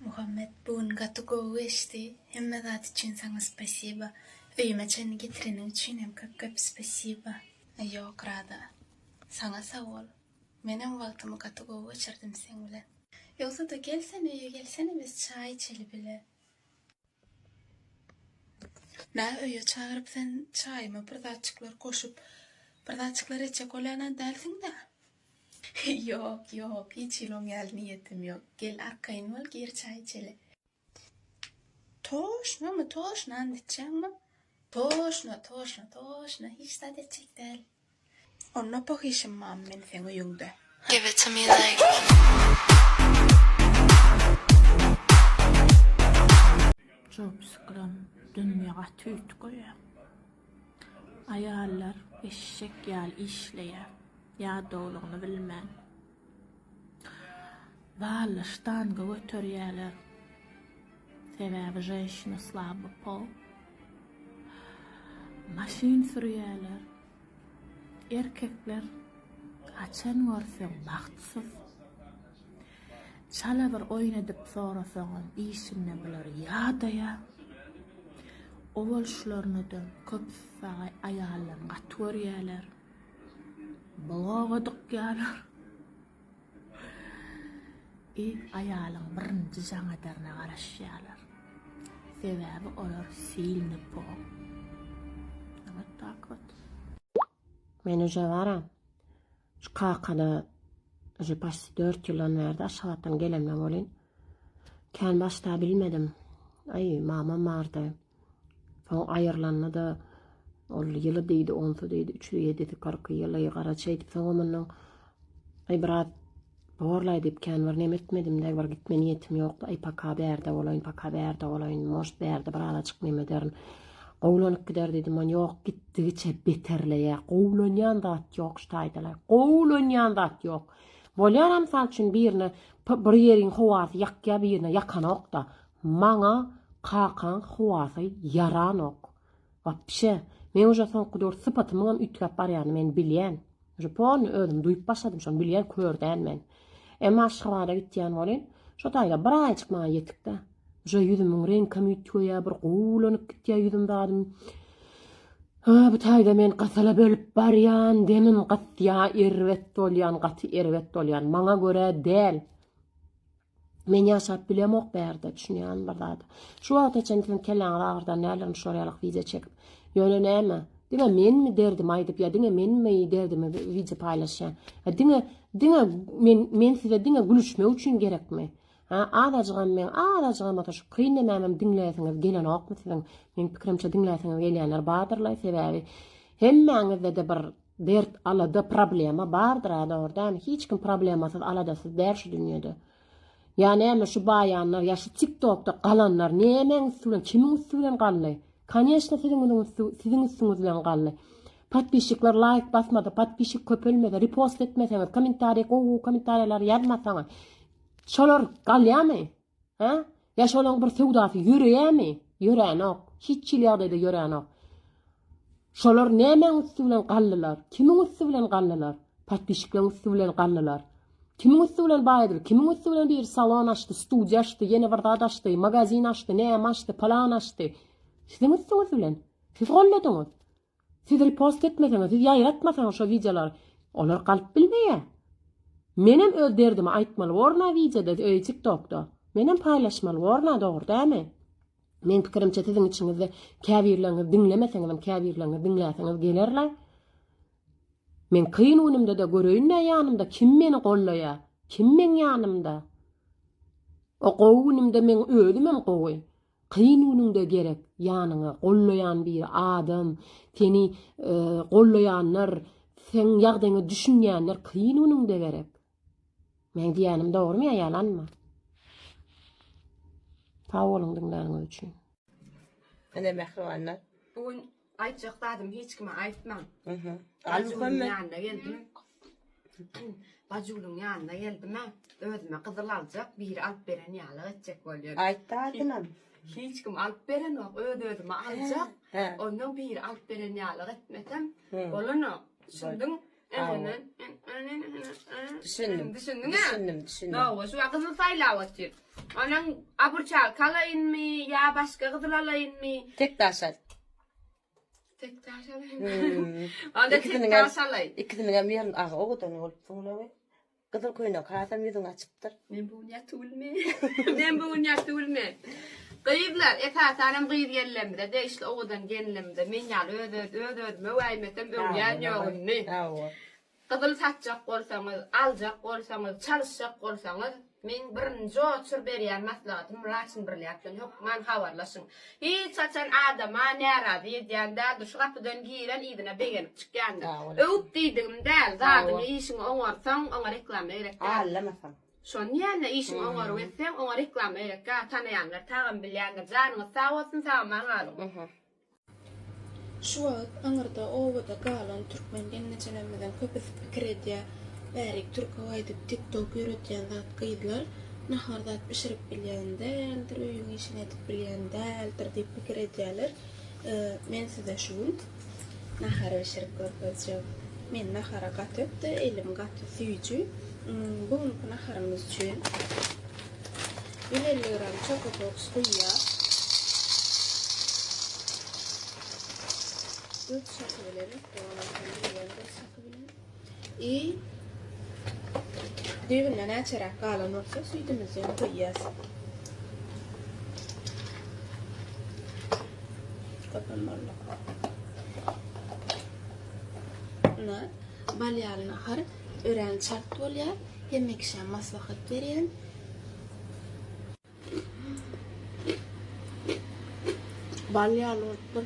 Muhammed bugün gatugovu içti. Hemme zat için sana spasiba. Öyüme çeni getirenin için hem köp spasiba. Yok Rada. Sana sağ ol. Menem vaktımı gatugovu içirdim sen bilen. Yoksa da gelsene biz çay içeli bile. Ne öyle çağırıp sen çayımı birdaçıklar koşup birdaçıklar içecek olana dersin de. Yok hiç ilon gel niyetim yok. Gel arkayın ol gir çay içeli. Toşna andedeceğim mi? Toşna hiç de edecek değil. Ona bakışım mam men sen uyumda. Give it to me like Çok sıkıram dünyaya tüyt koya. Ayarlar eşek yal işleye. Ya doğuluğunu bilmem. Varlıştan götürüyorlar. Sebebi женщина слабый pol. Maşin sürüyorlar. Erkekler açan görsen baktsız. Çala bir oyun edip sorasan işinne bilir ya da ya. Ovalşlarını da köp sağa ayarlarını atıyorlar. Bağadık yalar. Ayalın birinci jangadarına qarashyalar. Sebebi olar silinip po. Evet takvat. Men öje varam. Şu kakada öje başta 4 yıldan verdi aşağıdan gelemem olin. Ken başta bilmedim. Ay mamam vardı. Son ayırlanna da ol yılı deydi 10'su deydi 3'ü 7'si 40 yılı qaraça etip soňamyň ay brat borlay dip ken var nem etmedim de var gitme niyetim yoktu. Ay paka berde olayın moş berde brada çık neme derin. Qowlanyp gider dedim man yok gitdigiçe beterleye qowlanýan zat yok ştaýdalar. Qowlanýan zat yok. Bolýar amsal üçin birine bir ýeriň howasy ýakýa birine ýakanok da maňa qakan howasy yaranok. Vapşe men uje soňky dört sypatymyň ütgäp barýany men bilýän. Uje pony ödüm duýup başladym şonu bilýän körden men. Emma aşgabada gitýän bolyn. Şo taýda bir ay çykmagy ýetik de. Uje ýüzümüň renkami ütgäýär bir gowlanyp gitýär ýüzüm dadym. Bu taýda men gasala bölüp barýan demim gatýa erwet bolýan maňa göre däl. Men ýaşap bilemok bärde düşünýän bir zat. Şu wagta çentim kellen agyrdan nälerini şoraýalyk wize çekip ýöne näme? Diňe men mi derdim aýdyp ýa diňe men mi derdim wize paýlaşýan. Men size diňe gülüşmek üçin gerekmi? Arajygam şu kynnemem diňläsiňiz gelen okmy siziň men pikirimçe diňläsiňiz gelýänler bardyrlar sebebi hemmeňizde de bir dert alada problema bardyr adamdan hiç kim problemasyz alada siz der şu dünýede. Yani ama şu bayanlar ya şu TikTok'ta kalanlar nemen üstüne kimin üstüne kallı? Конечно sizin üstünüzden kallı. Patpişikler like basmadı, patpişik köpölmedi, repost etmeseniz, komentaryalar yazmasanız. Şolar kalýamy? Ha? Ya şolan bir sewdasy ýöreýärmi? Ýören ok. Hiç ýerde de ýören ok. Şolar nemen üstüne kallılar? Kimin üstüne kallılar? Patpişikler üstüne kallılar. Kimin üstüne baýdyr? Kimin üstüne bir salon açdy, studiýa açdy, ýene bir zat açdy, magazin açdy, näme açdy, plan açdy. Sizin üstüne. Siz golladiňiz. Siz repost etmeseňiz, siz ýaýratmasaňyz şo videolar, olar galyp bilmeýär. Menem öz derdimi aýtmaly borna videoda, TikTokda. Menem paýlaşmaly borna dogry dämi? Men pikirimçe siziň içiňizde käbirleriniz diňlemeseňiz, käbirleriniz diňläseňiz gelerler. Men kıyın önümde de göreyim ne yanımda kim beni gollaýar? Kim men yanımda? O gowunumda men öldümem gowy. Kıyın önümde gerek yanıňa gollaýan bir adam, seni gollaýanlar, sen ýagdaňy düşünýänler kıyın önümde gerek. Men diýänim dogrymy ýa ýalanmy? Sağ olun diňläriňiz üçin. Ene mehribanlar. Bugün aýtjakdadım hiç kime aýtmam. Alýkum ýanynda geldim. Bajulun ýanynda geldim. Özüme gyzyl aljak, bir alyp beren ýaly etjek bolýar. Aýtdadynam. Hiç kim alyp beren ok, özüme aljak. Ondan bir alyp beren ýaly etmesem, bolany. Şundan Düşündüm. Düşündün ha? Düşündüm. No, şu kızıl saylavatçı. Anan aburçal kalayın mı ya başka kızıl alayın mı? Tek taşal. Tek taş alayın mı? Anda tek İkisinin taş alayın. İkisinin bir ağa o kadar olup sonra kızıl koyuna kasam yüzün açıptır. Men bu ya tulme. Men bu ya tulme. Qıyıblar, esasanam qıyıp gellemde de işte oğudan gellemde men yal ödöd möwaymetem öwyan ýogunny. Qızıl satjak bolsaňyz, aljak bolsaňyz, çalışjak bolsaňyz, men birinji otur berýän maslahatym raçyn birläpden ýok, man habarlaşyň. Hiç saçan adama närazy edýände şu gapydan giren idine begenip çykýanda. Öwüp diýdim däl, zadyň işiň oňarsaň, oňa reklam berek. Allamasam. Şon ýa-ni işiň oňaryp etseň, oňa reklam berek. Tanaýanlar, tagyn bilýänler, janyňyz sag bolsun, sagaman galyň. Şu wagt aňyrda owada galan türkmen gençelemeden köpüs pikir edýär. Bärik türkçe aýdyp TikTok ýöretýän zat gyýdylar. Nahardat pişirip bilýändir, öýüň işini edip bilýändir diýip pikir edýärler. Men size şuň nahar pişirip görkezjek. Men nahara gatypdy, elim gaty süýjü. Bugünkü naharymyz üçin 150 gram çokopok suya 4 şaka bilelim. Düğünle ne çerak kalan olsa sütümüzü koyacağız. Kapanmalı. Ne? Balyalı nahar öğren şart oluyor. Yemek şan maslahat verin. Balyalı oldu.